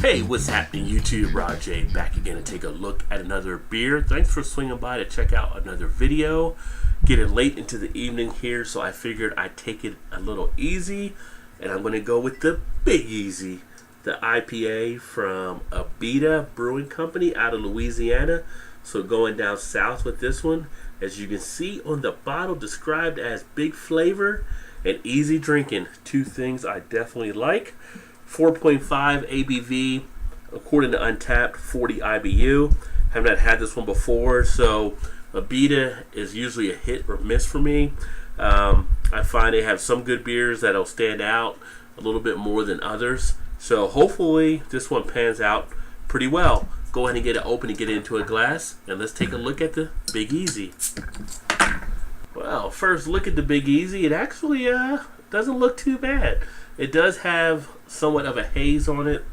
Hey, what's happening YouTube? Rod J back again to take a look at another beer. Thanks for swinging by to check out another video. Getting late into the evening here, so I figured I'd take it a little easy. And I'm going to go with the Big Easy, the IPA from Abita Brewing Company out of Louisiana. So going down south with this one. As you can see on the bottle, described as big flavor and easy drinking. Two things I definitely like. 4.5 ABV, according to Untapped, 40 IBU. Have not had this one before, so Abita is usually a hit or miss for me. I find they have some good beers that'll stand out a little bit more than others. So hopefully this one pans out pretty well. Go ahead and get it open and get it into a glass, and let's take a look at the Big Easy. Well, first look at the Big Easy. It actually doesn't look too bad. It does have somewhat of a haze on it.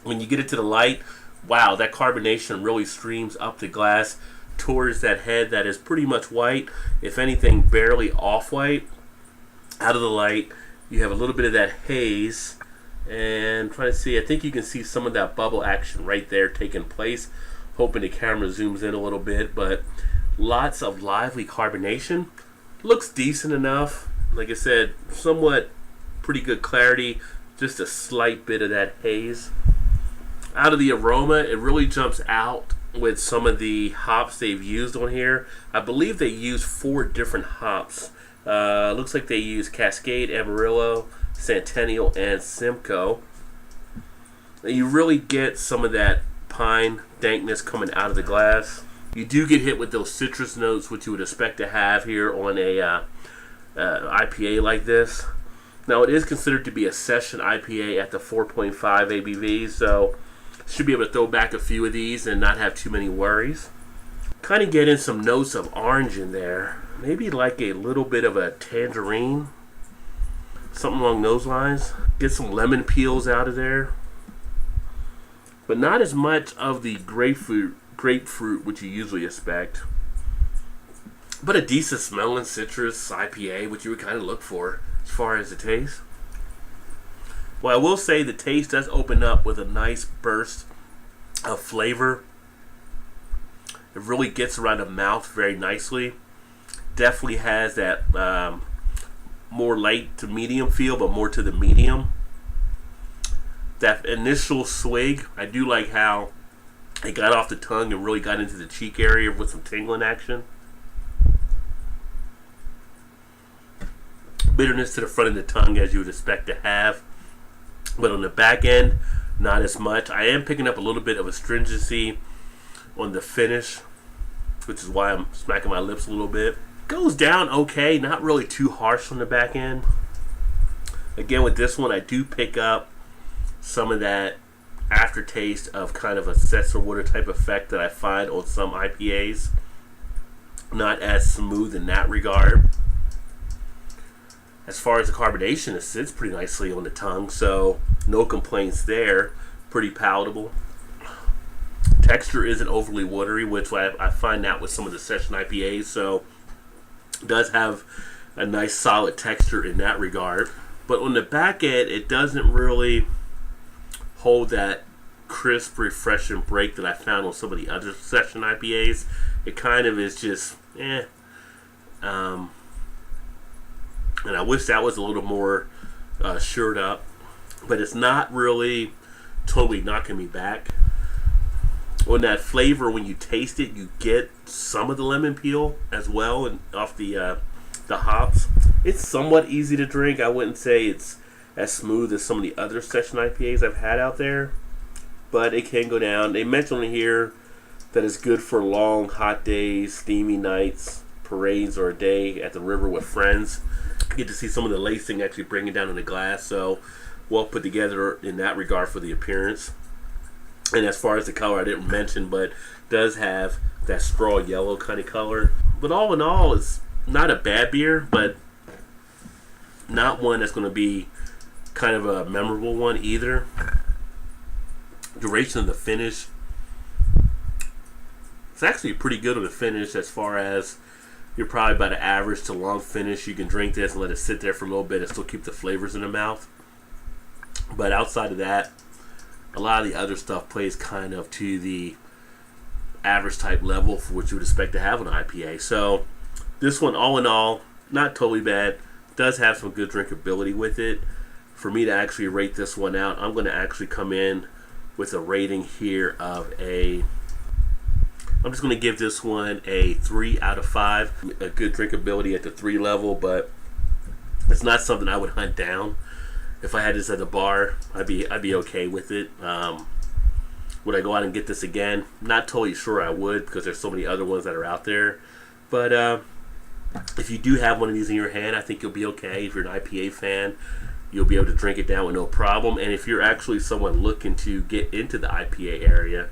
When you get it to the light, wow, that carbonation really streams up the glass towards that head that is pretty much white. If anything, barely off-white. Out of the light, you have a little bit of that haze. And trying to see, I think you can see some of that bubble action right there taking place. Hoping the camera zooms in a little bit, but lots of lively carbonation. Looks decent enough. Like I said, somewhat pretty good clarity, just a slight bit of that haze. Out of the aroma, it really jumps out with some of the hops they've used on here. I believe they use 4 different hops. Looks like they use Cascade, Amarillo, Centennial, and Simcoe. You really get some of that pine dankness coming out of the glass. You do get hit with those citrus notes, which you would expect to have here on a IPA like this. Now, it is considered to be a session IPA at the 4.5 ABV, so should be able to throw back a few of these and not have too many worries. Kind of getting some notes of orange in there. Maybe like a little bit of a tangerine. Something along those lines. Get some lemon peels out of there. But not as much of the grapefruit which you usually expect. But a decent smelling citrus IPA, which you would kind of look for as far as the taste. Well, I will say the taste does open up with a nice burst of flavor. It really gets around the mouth very nicely. Definitely has that more light to medium feel, but more to the medium. That initial swig, I do like how it got off the tongue and really got into the cheek area with some tingling action. Bitterness to the front of the tongue, as you would expect to have, but on the back end, not as much. I am picking up a little bit of astringency on the finish, which is why I'm smacking my lips a little bit. Goes down okay, not really too harsh on the back end. Again, with this one, I do pick up some of that aftertaste of kind of a seltzer water type effect that I find on some IPAs. Not as smooth in that regard. As far as the carbonation, it sits pretty nicely on the tongue, so no complaints there. Pretty palatable. Texture isn't overly watery, which I find that with some of the session IPAs, so it does have a nice solid texture in that regard. But on the back end, it doesn't really hold that crisp, refreshing break that I found on some of the other session IPAs. It kind of is just, and I wish that was a little more shored up. But it's not really totally knocking me back. On that flavor, when you taste it, you get some of the lemon peel as well, and off the hops. It's somewhat easy to drink. I wouldn't say it's as smooth as some of the other session IPAs I've had out there, but it can go down. They mentioned here that it's good for long, hot days, steamy nights, parades, or a day at the river with friends. Get to see some of the lacing actually bring it down in the glass, so well put together in that regard for the appearance. And as far as the color, I didn't mention, but does have that straw yellow kind of color. But all in all, it's not a bad beer, but not one that's going to be kind of a memorable one either. Duration of the finish, it's actually pretty good on the finish. As far as you're probably about an average to long finish. You can drink this and let it sit there for a little bit and still keep the flavors in the mouth. But outside of that, a lot of the other stuff plays kind of to the average type level for what you would expect to have an IPA. So this one, all in all, not totally bad. Does have some good drinkability with it. For me to actually rate this one out, I'm going to actually come in with a rating here of I'm just going to give this one a 3 out of 5. A good drinkability at the 3 level, but it's not something I would hunt down. If I had this at the bar, I'd be okay with it. Would I go out and get this again? Not totally sure I would, because there's so many other ones that are out there. But if you do have one of these in your hand, I think you'll be okay. If you're an IPA fan, you'll be able to drink it down with no problem. And if you're actually someone looking to get into the IPA area,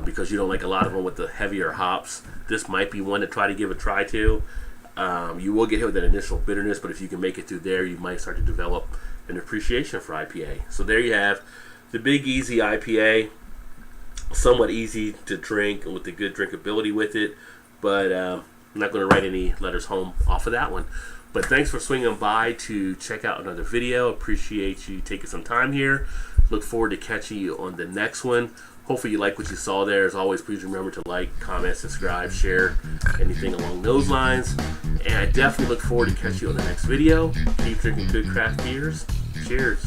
because you don't like a lot of them with the heavier hops, this might be one to try to give a try to. You will get hit with that initial bitterness, but if you can make it through there, you might start to develop an appreciation for IPA. So there you have the Big Easy IPA. Somewhat easy to drink with the good drinkability with it, but I'm not going to write any letters home off of that one. But thanks for swinging by to check out another video. Appreciate you taking some time here. Look forward to catching you on the next one. Hopefully you like what you saw there. As always, please remember to like, comment, subscribe, share, anything along those lines. And I definitely look forward to catching you on the next video. Keep drinking good craft beers. Cheers.